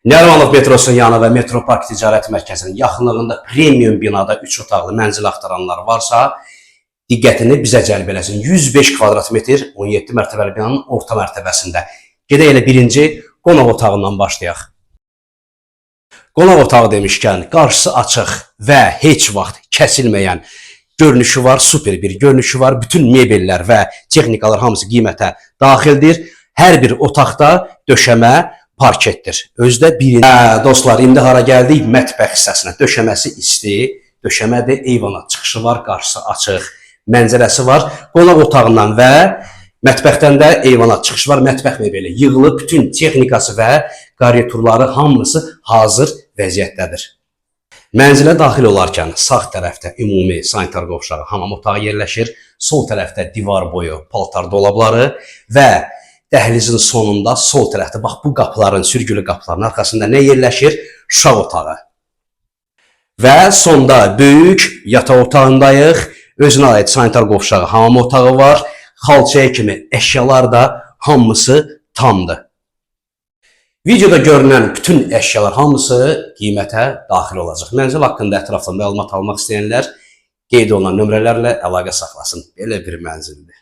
Nərimanov metrosunun yanı və Metro Park Ticarət Mərkəzinin yaxınlığında premium binada 3 otaqlı mənzil axtaranlar varsa, diqqətini bizə cəlb eləsin. 105 kvadrat metr 17 mərtəbəli binanın orta mərtəbəsində. Gedək elə birinci qonaq otağından başlayaq. Qonaq otağı demişkən, qarşısı açıq və heç vaxt kəsilməyən görünüşü var, super bir görünüşü var. Bütün mebellər və texnikalar hamısı qiymətə daxildir. Hər bir otaqda döşəmə parketdir. Özdə birinci. Dostlar, indi hara gəldik? Mətbəx hissəsinə. Döşəməsi isti, döşəmədir, eyvana çıxışı var, qarşısı açıq, mənzərəsi var. Qonaq otağından və mətbəxdən də eyvana çıxış var. Mətbəx mebeli yığılıb, bütün texnikası və qarniturları hamısı hazır vəziyyətdədir. Mənzilə daxil olarkən sağ tərəfdə ümumi sanitar qovşağı, hamam otağı yerləşir. Sol tərəfdə divar boyu paltar dolabları və dəhlizin sonunda sol tərəfdə, bax bu qapıların, sürgülü qapıların arxasında nə yerləşir? Uşaq otağı. Və sonda böyük yataq otağındayıq. Özünə aid sanitar qovşağı, hamam otağı var. Xalçaya kimi əşyalar da hamısı tamdır. Videoda görünən bütün əşyalar hamısı qiymətə daxil olacaq. Mənzil haqqında ətraflı məlumat almaq istəyənlər qeyd olunan nömrələrlə əlaqə saxlasın. Belə bir mənzildir.